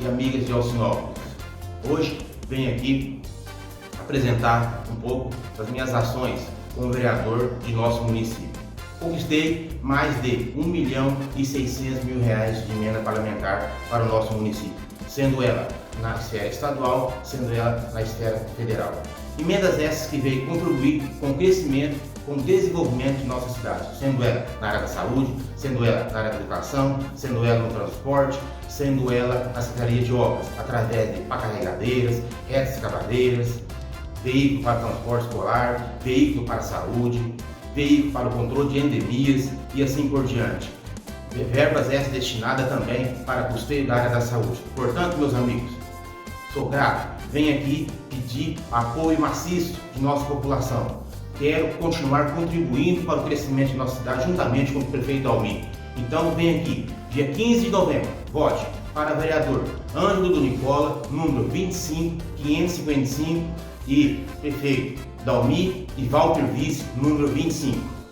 amigas de Alcinópolis. Hoje venho aqui apresentar um pouco das minhas ações como vereador de nosso município. Conquistei mais de R$1.600.000 de emenda parlamentar para o nosso município, sendo ela na esfera estadual, sendo ela na esfera federal. Emendas essas que veio contribuir com o crescimento, com o desenvolvimento de nossa cidade, sendo ela na área da saúde, sendo ela na área da educação, sendo ela no transporte, sendo ela na Secretaria de Obras, através de pá-carregadeiras, retas escavadeiras, veículo para transporte escolar, veículo para a saúde, veículo para o controle de endemias e assim por diante. Verbas essas destinadas também para custeio da área da saúde. Portanto, meus amigos, sou grato, venho aqui pedir apoio maciço de nossa população. Quero continuar contribuindo para o crescimento de nossa cidade juntamente com o prefeito Dalmi. Então venho aqui, dia 15 de novembro, vote para vereador Ângelo do Nicola, número 25555 e prefeito Dalmi e Walter Vice, número 25.